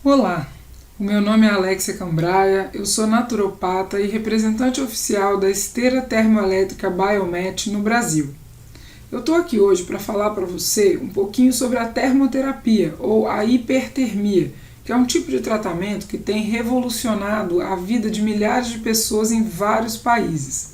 Olá, o meu nome é Alexia Cambraia, eu sou naturopata e representante oficial da esteira termoelétrica Biomet no Brasil. Eu estou aqui hoje para falar para você um pouquinho sobre a termoterapia ou a hipertermia, que é um tipo de tratamento que tem revolucionado a vida de milhares de pessoas em vários países.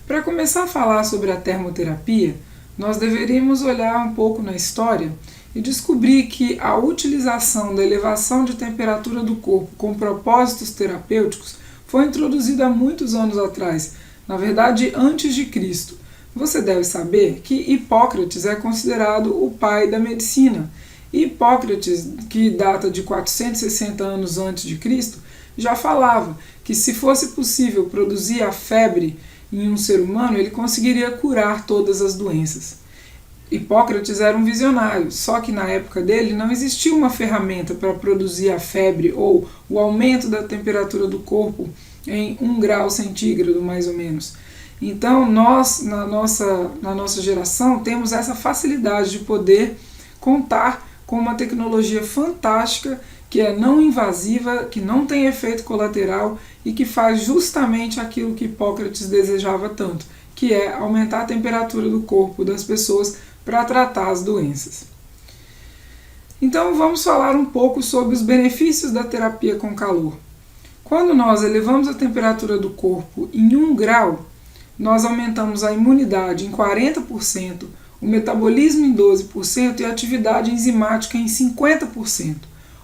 Para começar a falar sobre a termoterapia, nós deveríamos olhar um pouco na história e descobrir que a utilização da elevação de temperatura do corpo com propósitos terapêuticos foi introduzida há muitos anos atrás, na verdade antes de Cristo. Você deve saber que Hipócrates é considerado o pai da medicina. Hipócrates, que data de 460 anos antes de Cristo, já falava que se fosse possível produzir a febre em um ser humano, ele conseguiria curar todas as doenças. Hipócrates era um visionário, só que na época dele não existia uma ferramenta para produzir a febre ou o aumento da temperatura do corpo em 1 grau centígrado, mais ou menos. Então nós, na nossa geração, temos essa facilidade de poder contar com uma tecnologia fantástica que é não invasiva, que não tem efeito colateral e que faz justamente aquilo que Hipócrates desejava tanto, que é aumentar a temperatura do corpo das pessoas para tratar as doenças. Então vamos falar um pouco sobre os benefícios da terapia com calor. Quando nós elevamos a temperatura do corpo em 1 grau, nós aumentamos a imunidade em 40%, o metabolismo em 12% e a atividade enzimática em 50%.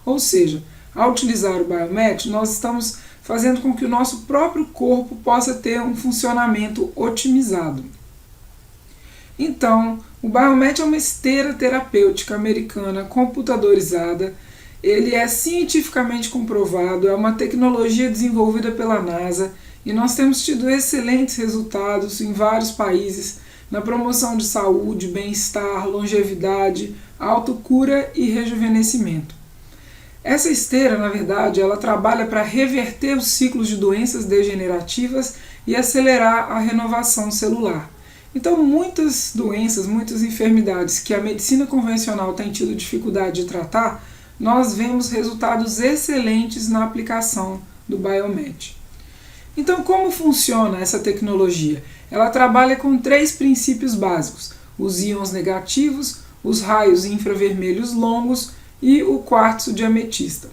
Ou seja, ao utilizar o Biomet, nós estamos fazendo com que o nosso próprio corpo possa ter um funcionamento otimizado. Então, o Biomet é uma esteira terapêutica americana computadorizada. Ele é cientificamente comprovado, é uma tecnologia desenvolvida pela NASA e nós temos tido excelentes resultados em vários países na promoção de saúde, bem-estar, longevidade, autocura e rejuvenescimento. Essa esteira, na verdade, ela trabalha para reverter os ciclos de doenças degenerativas e acelerar a renovação celular. Então, muitas doenças, muitas enfermidades que a medicina convencional tem tido dificuldade de tratar, nós vemos resultados excelentes na aplicação do Biomet. Então, como funciona essa tecnologia? Ela trabalha com 3 princípios básicos: os íons negativos, os raios infravermelhos longos e o quartzo de ametista.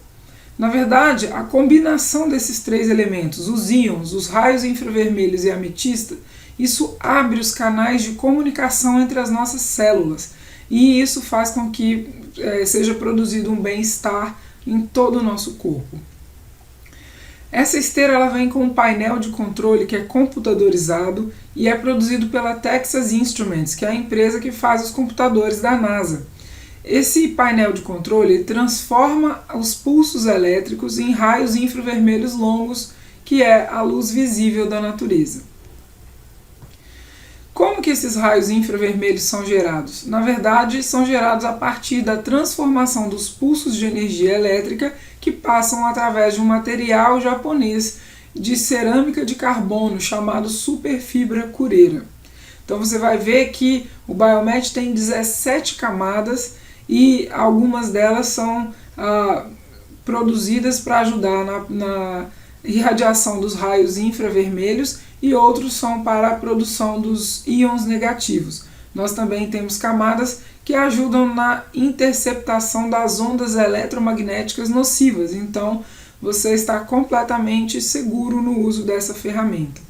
Na verdade, a combinação desses 3 elementos, os íons, os raios infravermelhos e a ametista, isso abre os canais de comunicação entre as nossas células e isso faz com que seja produzido um bem-estar em todo o nosso corpo. Essa esteira ela vem com um painel de controle que é computadorizado e é produzido pela Texas Instruments, que é a empresa que faz os computadores da NASA. Esse painel de controle transforma os pulsos elétricos em raios infravermelhos longos, que é a luz visível da natureza. Como que esses raios infravermelhos são gerados? Na verdade, são gerados a partir da transformação dos pulsos de energia elétrica que passam através de um material japonês de cerâmica de carbono chamado superfibra cureira. Então você vai ver que o Biomet tem 17 camadas e algumas delas são produzidas para ajudar na irradiação dos raios infravermelhos e outros são para a produção dos íons negativos. Nós também temos camadas que ajudam na interceptação das ondas eletromagnéticas nocivas, então você está completamente seguro no uso dessa ferramenta.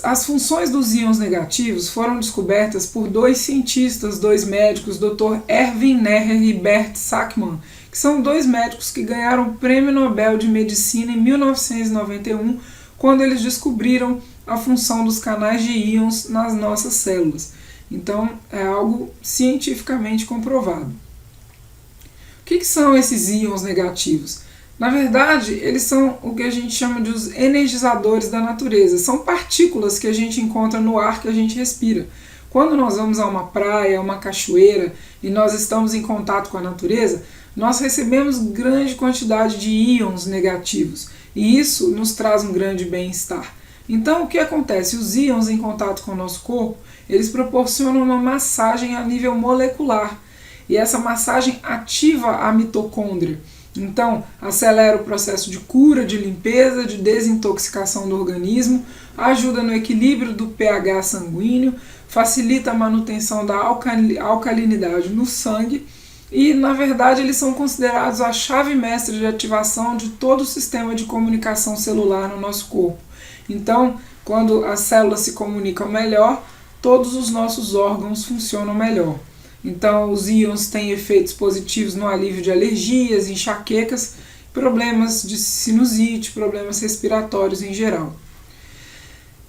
As funções dos íons negativos foram descobertas por 2 cientistas, 2 médicos, Dr. Erwin Neher e Bert Sakmann, que são 2 médicos que ganharam o Prêmio Nobel de Medicina em 1991, quando eles descobriram a função dos canais de íons nas nossas células. Então, é algo cientificamente comprovado. O que são esses íons negativos? Na verdade, eles são o que a gente chama de os energizadores da natureza. São partículas que a gente encontra no ar que a gente respira. Quando nós vamos a uma praia, a uma cachoeira e nós estamos em contato com a natureza, nós recebemos grande quantidade de íons negativos e isso nos traz um grande bem-estar. Então, o que acontece? Os íons em contato com o nosso corpo, eles proporcionam uma massagem a nível molecular. e essa massagem ativa a mitocôndria. Então, acelera o processo de cura, de limpeza, de desintoxicação do organismo, ajuda no equilíbrio do pH sanguíneo, facilita a manutenção da alcalinidade no sangue e, na verdade, eles são considerados a chave mestra de ativação de todo o sistema de comunicação celular no nosso corpo. Então, quando as células se comunicam melhor, todos os nossos órgãos funcionam melhor. Então, os íons têm efeitos positivos no alívio de alergias, enxaquecas, problemas de sinusite, problemas respiratórios em geral.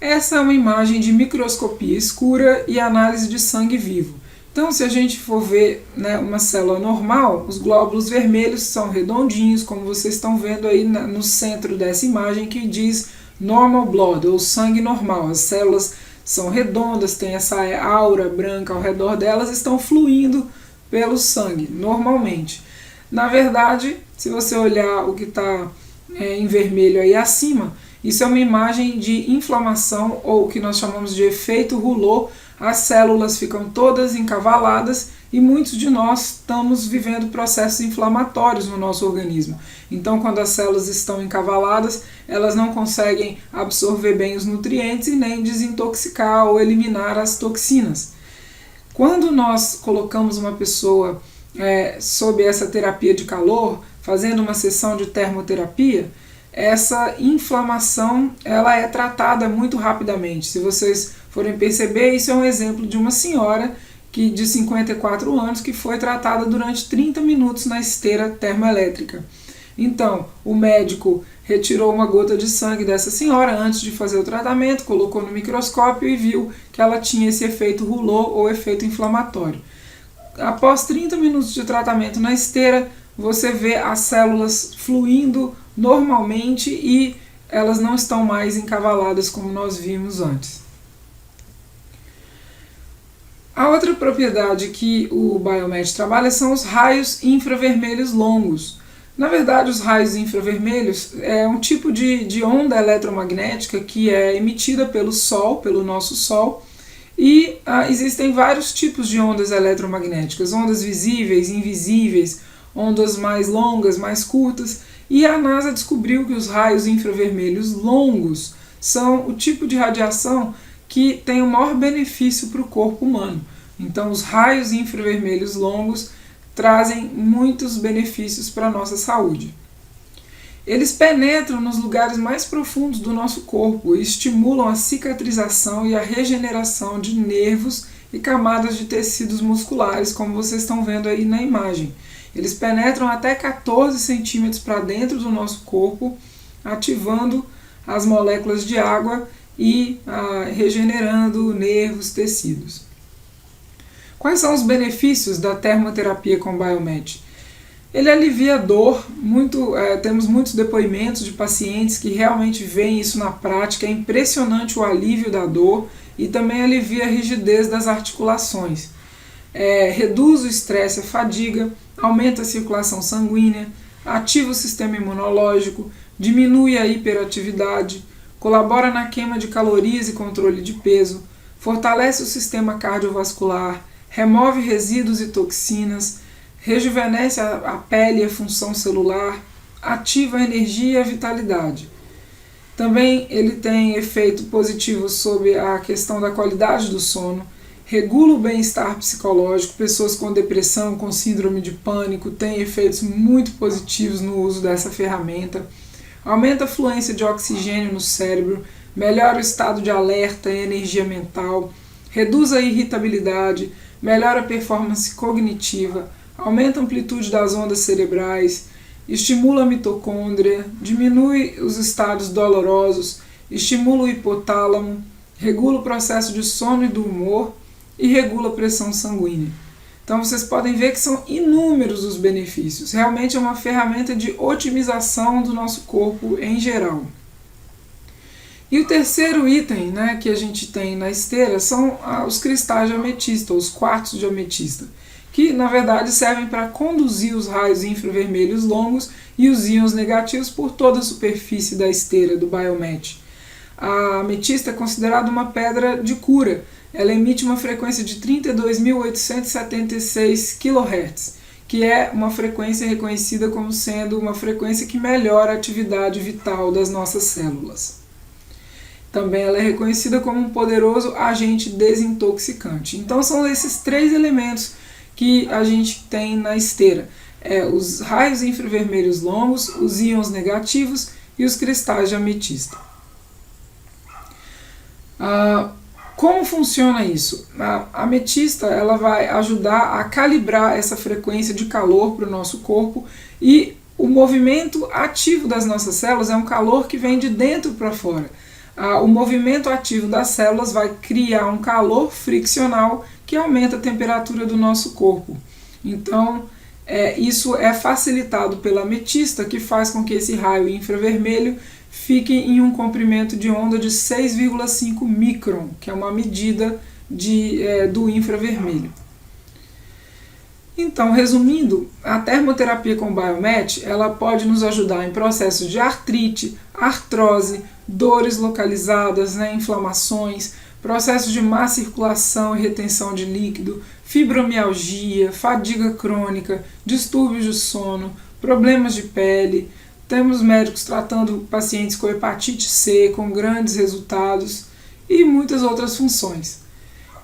Essa é uma imagem de microscopia escura e análise de sangue vivo. Então, se a gente for ver, uma célula normal, os glóbulos vermelhos são redondinhos, como vocês estão vendo aí no centro dessa imagem, que diz normal blood, ou sangue normal. As células são redondas, tem essa aura branca ao redor delas, estão fluindo pelo sangue, normalmente. Na verdade, se você olhar o que está em vermelho aí acima, isso é uma imagem de inflamação, ou o que nós chamamos de efeito Rouleau. As células ficam todas encavaladas e muitos de nós estamos vivendo processos inflamatórios no nosso organismo. Então, quando as células estão encavaladas, elas não conseguem absorver bem os nutrientes e nem desintoxicar ou eliminar as toxinas. Quando nós colocamos uma pessoa sob essa terapia de calor, fazendo uma sessão de termoterapia, essa inflamação ela é tratada muito rapidamente. Se vocês forem perceber, isso é um exemplo de uma senhora de 54 anos que foi tratada durante 30 minutos na esteira termoelétrica. Então, o médico retirou uma gota de sangue dessa senhora antes de fazer o tratamento, colocou no microscópio e viu que ela tinha esse efeito Rouleau ou efeito inflamatório. Após 30 minutos de tratamento na esteira, você vê as células fluindo normalmente e elas não estão mais encavaladas como nós vimos antes. A outra propriedade que o Biomet trabalha são os raios infravermelhos longos. Na verdade, os raios infravermelhos é um tipo de onda eletromagnética que é emitida pelo Sol, pelo nosso Sol, e existem vários tipos de ondas eletromagnéticas, ondas visíveis, invisíveis, ondas mais longas, mais curtas, e a NASA descobriu que os raios infravermelhos longos são o tipo de radiação que tem o maior benefício para o corpo humano. Então, os raios infravermelhos longos trazem muitos benefícios para a nossa saúde. Eles penetram nos lugares mais profundos do nosso corpo e estimulam a cicatrização e a regeneração de nervos e camadas de tecidos musculares, como vocês estão vendo aí na imagem. Eles penetram até 14 centímetros para dentro do nosso corpo, ativando as moléculas de água e regenerando nervos, tecidos. Quais são os benefícios da termoterapia com Biomet? Ele alivia a dor, temos muitos depoimentos de pacientes que realmente veem isso na prática, é impressionante o alívio da dor e também alivia a rigidez das articulações. Reduz o estresse e a fadiga, aumenta a circulação sanguínea, ativa o sistema imunológico, diminui a hiperatividade, colabora na queima de calorias e controle de peso, fortalece o sistema cardiovascular, remove resíduos e toxinas, rejuvenesce a pele e a função celular, ativa a energia e a vitalidade. Também ele tem efeito positivo sobre a questão da qualidade do sono, regula o bem-estar psicológico, pessoas com depressão, com síndrome de pânico, têm efeitos muito positivos no uso dessa ferramenta, aumenta a fluência de oxigênio no cérebro, melhora o estado de alerta e energia mental, reduz a irritabilidade, melhora a performance cognitiva, aumenta a amplitude das ondas cerebrais, estimula a mitocôndria, diminui os estados dolorosos, estimula o hipotálamo, regula o processo de sono e do humor e regula a pressão sanguínea. Então vocês podem ver que são inúmeros os benefícios. Realmente é uma ferramenta de otimização do nosso corpo em geral. E o terceiro item, que a gente tem na esteira são os cristais de ametista, os quartos de ametista, que na verdade servem para conduzir os raios infravermelhos longos e os íons negativos por toda a superfície da esteira do Biomet. a ametista é considerada uma pedra de cura. Ela emite uma frequência de 32.876 kHz, que é uma frequência reconhecida como sendo uma frequência que melhora a atividade vital das nossas células. Também ela é reconhecida como um poderoso agente desintoxicante. Então são esses três elementos que a gente tem na esteira. Os raios infravermelhos longos, os íons negativos e os cristais de ametista. Como funciona isso? A ametista ela vai ajudar a calibrar essa frequência de calor para o nosso corpo, e o movimento ativo das nossas células é um calor que vem de dentro para fora. O movimento ativo das células vai criar um calor friccional que aumenta a temperatura do nosso corpo. Então, isso é facilitado pela ametista, que faz com que esse raio infravermelho fique em um comprimento de onda de 6,5 micron, que é uma medida do infravermelho. Então, resumindo, a termoterapia com Biomet, ela pode nos ajudar em processos de artrite, artrose, dores localizadas, inflamações, processos de má circulação e retenção de líquido, fibromialgia, fadiga crônica, distúrbios de sono, problemas de pele. Temos médicos tratando pacientes com hepatite C, com grandes resultados, e muitas outras funções.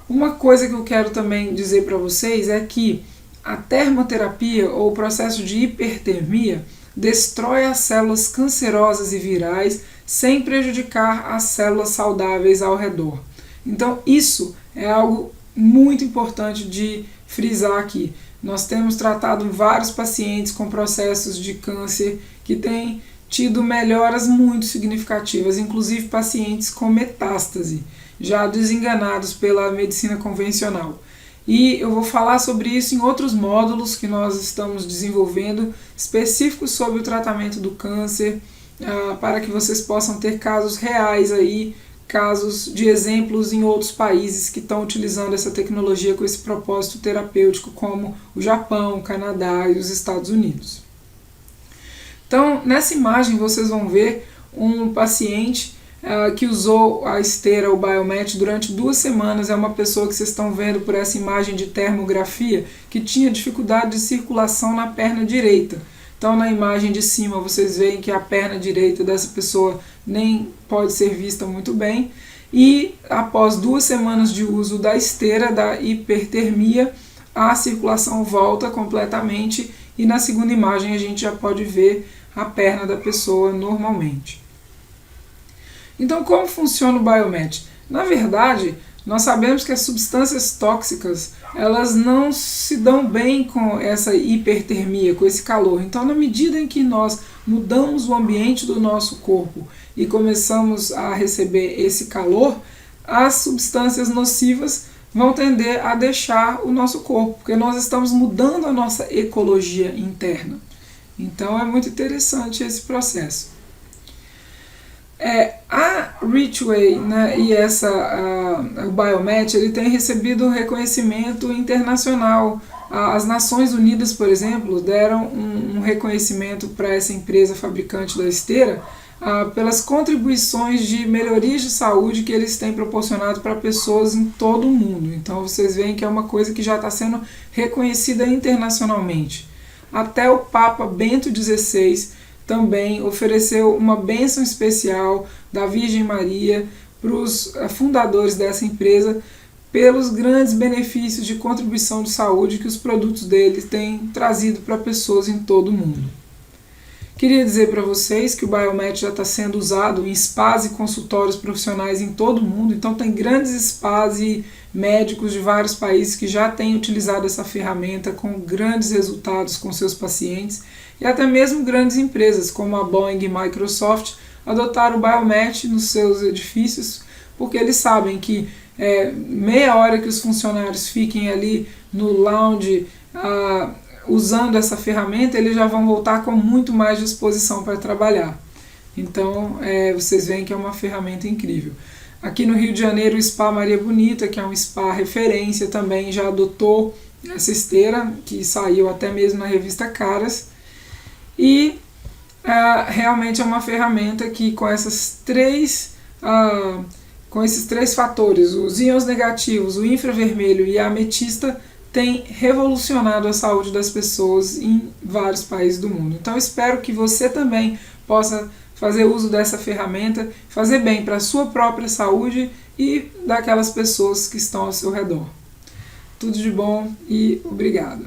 Uma coisa que eu quero também dizer para vocês é que a termoterapia, ou o processo de hipertermia, destrói as células cancerosas e virais sem prejudicar as células saudáveis ao redor. Então isso é algo muito importante de frisar aqui. Nós temos tratado vários pacientes com processos de câncer que têm tido melhoras muito significativas, inclusive pacientes com metástase, já desenganados pela medicina convencional. E eu vou falar sobre isso em outros módulos que nós estamos desenvolvendo, específicos sobre o tratamento do câncer, para que vocês possam ter casos reais aí, casos de exemplos em outros países que estão utilizando essa tecnologia com esse propósito terapêutico, como o Japão, o Canadá e os Estados Unidos. Então, nessa imagem vocês vão ver um paciente que usou a esteira, o Biomet, durante 2 semanas. É uma pessoa que vocês estão vendo por essa imagem de termografia, que tinha dificuldade de circulação na perna direita. Então, na imagem de cima, vocês veem que a perna direita dessa pessoa nem pode ser vista muito bem. E após 2 semanas de uso da esteira, da hipertermia, a circulação volta completamente, e na segunda imagem a gente já pode ver a perna da pessoa normalmente. Então, como funciona o Biomet? Na verdade, nós sabemos que as substâncias tóxicas, elas não se dão bem com essa hipertermia, com esse calor. Então, na medida em que nós mudamos o ambiente do nosso corpo e começamos a receber esse calor, as substâncias nocivas vão tender a deixar o nosso corpo, porque nós estamos mudando a nossa ecologia interna. Então, é muito interessante esse processo. A Ridgway, e o Biomet, ele tem recebido reconhecimento internacional. As Nações Unidas, por exemplo, deram um reconhecimento para essa empresa fabricante da esteira pelas contribuições de melhorias de saúde que eles têm proporcionado para pessoas em todo o mundo. Então vocês veem que é uma coisa que já está sendo reconhecida internacionalmente. Até o Papa Bento XVI também ofereceu uma bênção especial da Virgem Maria para os fundadores dessa empresa, pelos grandes benefícios de contribuição de saúde que os produtos deles têm trazido para pessoas em todo o mundo. Queria dizer para vocês que o Biomet já está sendo usado em spas e consultórios profissionais em todo o mundo. Então tem grandes spas e médicos de vários países que já têm utilizado essa ferramenta com grandes resultados com seus pacientes, e até mesmo grandes empresas como a Boeing e Microsoft adotaram o Biomet nos seus edifícios, porque eles sabem que meia hora que os funcionários fiquem ali no lounge usando essa ferramenta, eles já vão voltar com muito mais disposição para trabalhar. Então, vocês veem que é uma ferramenta incrível. Aqui no Rio de Janeiro, o Spa Maria Bonita, que é um spa referência, também já adotou essa esteira, que saiu até mesmo na revista Caras. E realmente é uma ferramenta que, com essas 3 com esses 3 fatores, os íons negativos, o infravermelho e a ametista, tem revolucionado a saúde das pessoas em vários países do mundo. Então espero que você também possa fazer uso dessa ferramenta, fazer bem para a sua própria saúde e daquelas pessoas que estão ao seu redor. Tudo de bom e obrigado.